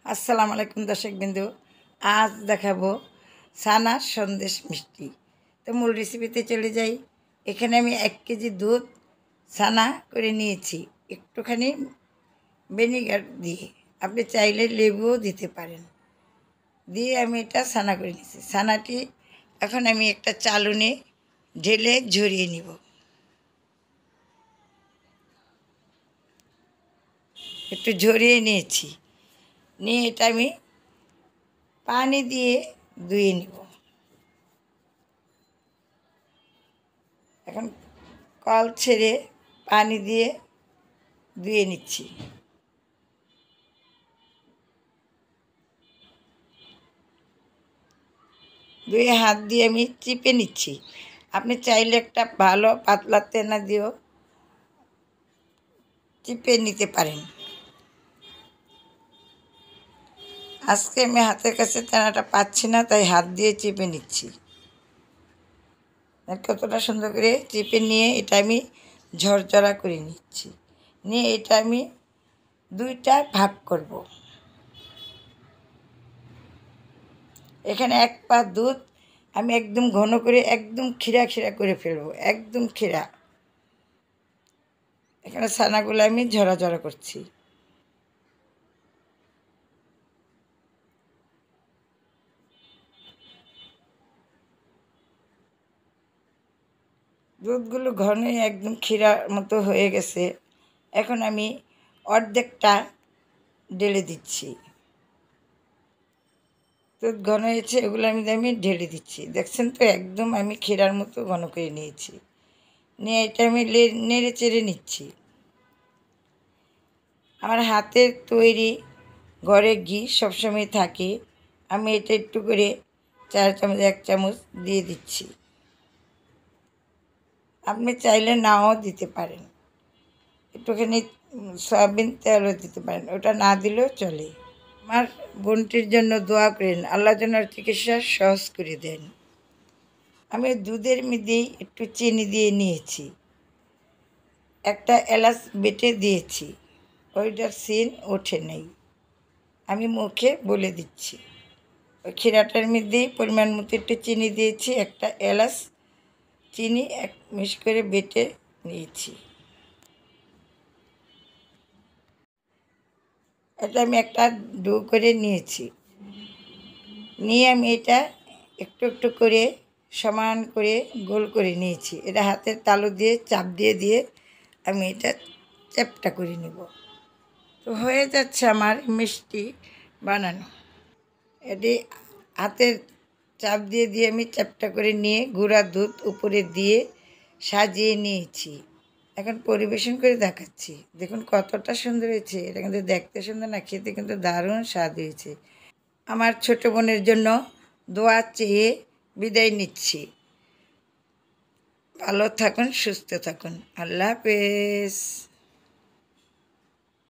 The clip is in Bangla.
আসসালামু আলাইকুম দর্শকবৃন্দু। আজ দেখাবো ছানার সন্দেশ মিষ্টি। তো মূল রেসিপিতে চলে যাই। এখানে আমি 1 কেজি দুধ ছানা করে নিয়েছি, একটুখানি ভিনেগার দিয়ে, আপনি চাইলে লেবুও দিতে পারেন। দিয়ে আমি এটা ছানা করে নিয়েছি। ছানাটি এখন আমি একটা চালুনে ঢেলে ঝরিয়ে নিব। একটু ঝরিয়ে নিয়েছি, নিয়ে এটা আমি পানি দিয়ে ধুয়ে নিব। এখন কল ছেড়ে পানি দিয়ে ধুয়ে নিচ্ছি। ধুয়ে হাত দিয়ে আমি চিপে নিচ্ছি। আপনি চাইলে একটা ভালো পাতলা তেনা দিয়েও চিপে নিতে পারেন। আজকে আমি হাতের কাছে তেনাটা পাচ্ছি না, তাই হাত দিয়ে চিপে নিচ্ছি। কতটা সুন্দর করে চিপে নিয়ে এটা আমি ঝরঝরা করে নিচ্ছি। নিয়ে এটা আমি 2টা ভাগ করব। এখানে 1 পা দুধ আমি একদম ঘন করে, একদম খিরা খিরা করে ফেলবো, একদম খিরা। এখানে ছানাগুলো আমি ঝরা করছি। দুধগুলো ঘনই একদম ক্ষীরার মতো হয়ে গেছে। এখন আমি অর্ধেকটা ঢেলে দিচ্ছি। দুধ ঘন হয়েছে, এগুলো আমি ঢেলে দিচ্ছি। দেখছেন তো, একদম আমি ক্ষীরার মতো ঘন করে নিয়েছি। নিয়ে এটা আমি নেড়ে চেড়ে নিচ্ছি। আমার হাতের তৈরি ঘরে ঘি সবসময় থাকে। আমি এটা একটু করে 4 চামচ 1 চামচ দিয়ে দিচ্ছি। আপনি চাইলে নাও দিতে পারেন, একটুখানি সয়াবিন তেলও দিতে পারেন, ওটা না দিলেও চলে। আমার বোনটির জন্য দোয়া করেন, আল্লাহ যেন চিকিৎসা সহজ করে দেন। আমি দুধের মধ্যেই একটু চিনি দিয়ে নিয়েছি, একটা এলাচ বেটে দিয়েছি, ওইটার সিন ওঠে নেই। আমি মুখে বলে দিচ্ছি। ওই ক্ষীরাটার মধ্যেই পরিমাণ মতো একটু চিনি দিয়েছি, একটা এলাচ চিনি মিশ করে বেটে নিয়েছি। এটা আমি একটা ডো করে নিয়েছি। নিয়ে আমি এটা একটু একটু করে সমান করে গোল করে নিয়েছি। এটা হাতের তালু দিয়ে চাপ দিয়ে দিয়ে আমি এটা চ্যাপ্টা করে নিব। তো হয়ে যাচ্ছে আমার মিষ্টি বানানো। এটি হাতের চাপ দিয়ে দিয়ে আমি চ্যাপ্টা করে নিয়ে গুঁড়া দুধ উপরে দিয়ে সাজিয়ে নিয়েছি। এখন পরিবেশন করে দেখাচ্ছি। দেখুন কতটা সুন্দর হয়েছে। এটা কিন্তু দেখতে সুন্দর না, খেতে কিন্তু দারুণ স্বাদ হয়েছে। আমার ছোট বোনের জন্য দোয়া চেয়ে বিদায় নিচ্ছি। ভালো থাকুন, সুস্থ থাকুন। আল্লাহ হাফেজ।